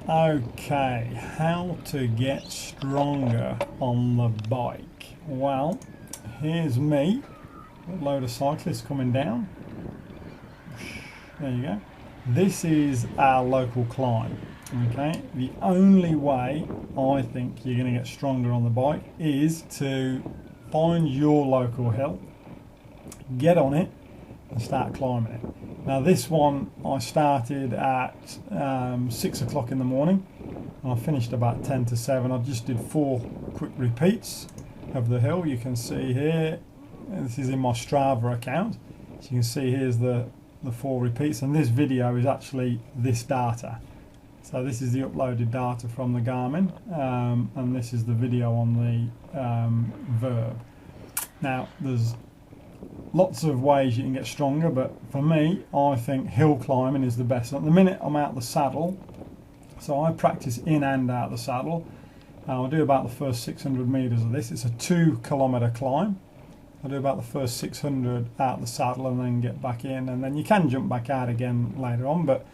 Okay, how to get stronger on the bike. Well, here's me, a load of cyclists coming down. There you go. This is our local climb. Okay, the only way I think you're going to get stronger on the bike is to find your local hill, get on it, and start climbing it. Now this one I started at 6 o'clock in the morning and I finished about 10 to 7. I just did 4 quick repeats of the hill. You can see here, this is in my Strava account, so you can see here's the 4 repeats, and this video is actually this data. So this is the uploaded data from the Garmin, and this is the video on the Verb. Now there's lots of ways you can get stronger, but for me, I think hill climbing is the best. At the minute I'm out the saddle, so I practice in and out the saddle. I'll do about the first 600 meters of this. It's a 2-kilometer climb. I'll do about the first 600 out the saddle and then get back in, and then you can jump back out again later on, but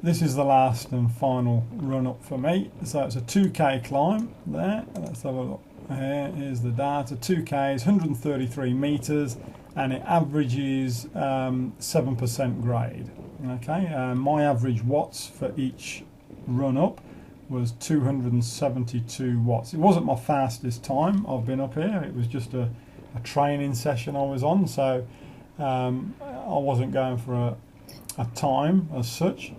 this is the last and final run up for me. So it's a 2k climb there. Let's have a look. Here's the data. 2k is 133 meters and it averages 7% grade. Okay, my average watts for each run up was 272 watts. It wasn't my fastest time I've been up here. It was just a training session I was on, so I wasn't going for a time as such,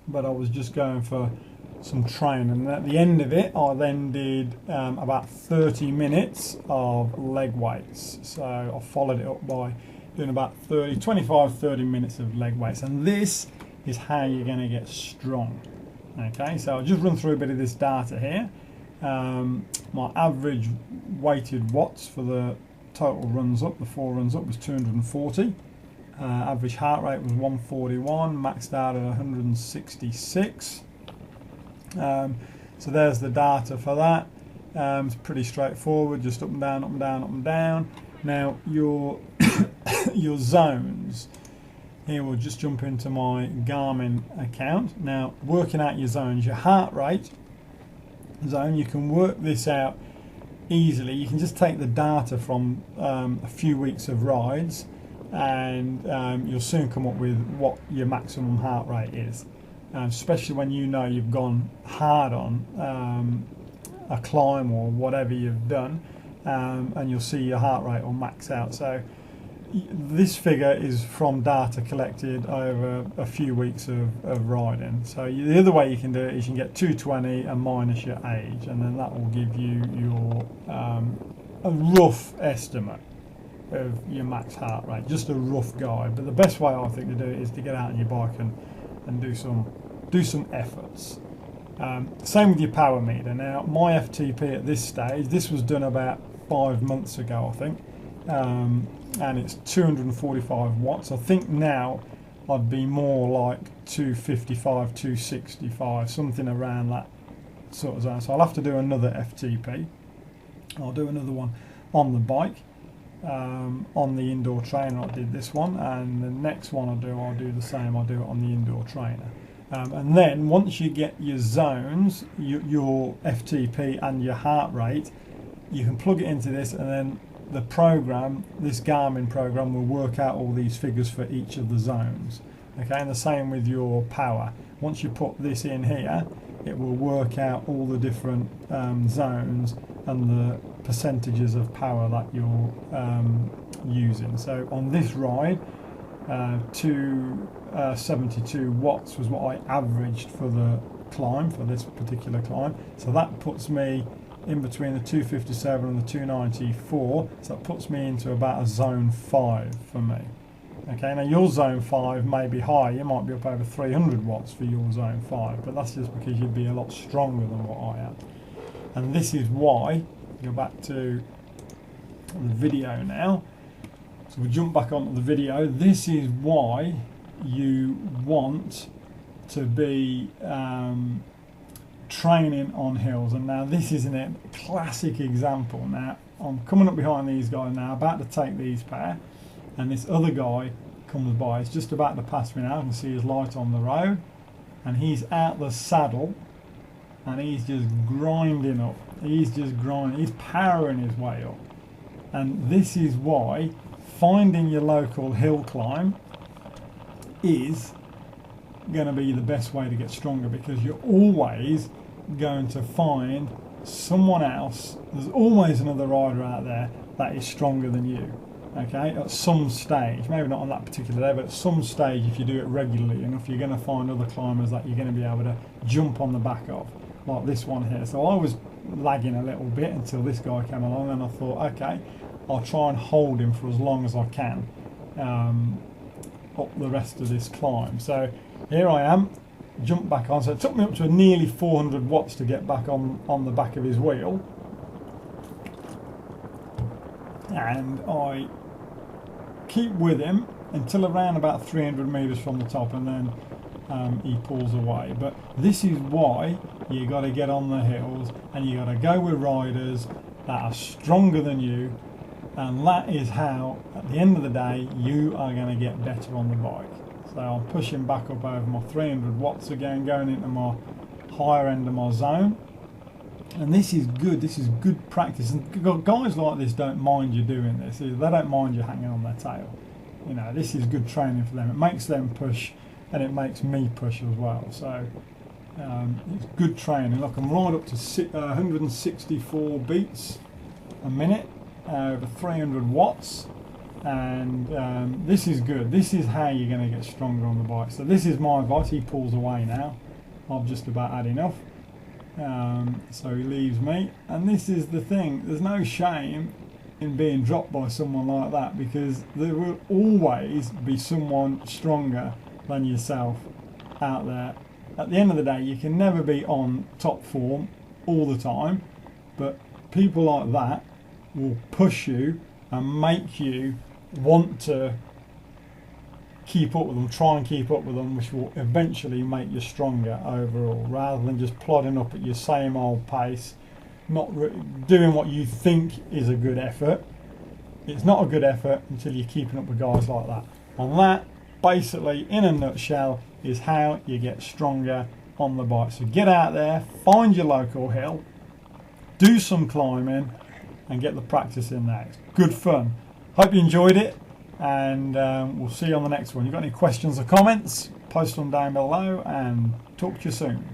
but I was just going for some training. And at the end of it I then did about 30 minutes of leg weights. So I followed it up by doing about 25-30 minutes of leg weights, and this is how you're going to get strong. Okay, so I'll just run through a bit of this data here. My average weighted watts for the total runs up, the 4 runs up, was 240. Average heart rate was 141, maxed out at 166. So there's the data for that. It's pretty straightforward, just up and down, up and down, up and down. Now your your zones. Here we'll just jump into my Garmin account. Now, working out your zones, your heart rate zone, you can work this out easily. You can just take the data from a few weeks of rides, and you'll soon come up with what your maximum heart rate is, especially when you know you've gone hard on a climb or whatever you've done, and you'll see your heart rate will max out. So this figure is from data collected over a few weeks of riding. So the other way you can do it is you can get 220 and minus your age, and then that will give you your a rough estimate of your max heart rate, just a rough guide. But the best way I think to do it is to get out on your bike and do some efforts. Same with your power meter. Now my FTP at this stage, this was done about 5 months ago I think, and it's 245 watts. I think now I'd be more like 255, 265, something around that sort of zone. So I'll have to do another FTP. I'll do another one on the bike, on the indoor trainer. I did this one, and the next one I'll do the same. I'll do it on the indoor trainer. And then once you get your zones, your FTP and your heart rate, you can plug it into this, and then the program, this Garmin program, will work out all these figures for each of the zones. Okay, and the same with your power. Once you put this in here, it will work out all the different zones and the percentages of power that you're using. So on this ride, 272 watts was what I averaged for the climb, for this particular climb. So that puts me in between the 257 and the 294, so that puts me into about a zone 5 for me. Okay, now your zone 5 may be high, you might be up over 300 watts for your zone 5, but that's just because you'd be a lot stronger than what I am. And this is why, go back to the video now, so we'll jump back onto the video. This is why you want to be training on hills. And now this is a classic example. Now I'm coming up behind these guys now, about to take these pair, and this other guy comes by. He's just about to pass me now. I can see his light on the road. and he's out the saddle and he's just grinding up. He's just grinding. He's powering his way up. And this is why finding your local hill climb is going to be the best way to get stronger, because you're always going to find someone else. There's always another rider out there that is stronger than you. Okay, at some stage, maybe not on that particular day, but at some stage, if you do it regularly enough, you're going to find other climbers that you're going to be able to jump on the back of, like this one here. So I was lagging a little bit until this guy came along, and I thought, okay, I'll try and hold him for as long as I can up the rest of this climb. So here I am, jump back on. So it took me up to nearly 400 watts to get back on the back of his wheel, and I keep with him until around about 300 meters from the top, and then he pulls away. But this is why you got to get on the hills, and you got to go with riders that are stronger than you, and that is how, at the end of the day, you are going to get better on the bike. So I'm pushing back up over my 300 watts again, going into my higher end of my zone. And this is good. This is good practice. And guys like this don't mind you doing this. They don't mind you hanging on their tail. You know, this is good training for them. It makes them push, and it makes me push as well. So it's good training. Look, I'm right up to 164 beats a minute, over 300 watts. And this is good. This is how you're going to get stronger on the bike. So this is my advice. He pulls away now. I've just about had enough. So he leaves me, and this is the thing, there's no shame in being dropped by someone like that, because there will always be someone stronger than yourself out there. At the end of the day, you can never be on top form all the time, but people like that will push you and make you want to keep up with them, try and keep up with them, which will eventually make you stronger overall, rather than just plodding up at your same old pace, not doing what you think is a good effort. It's not a good effort until you're keeping up with guys like that. And that, basically, in a nutshell, is how you get stronger on the bike. So get out there, find your local hill, do some climbing, and get the practice in there. It's good fun. Hope you enjoyed it, and we'll see you on the next one. If you've got any questions or comments, post them down below, and talk to you soon.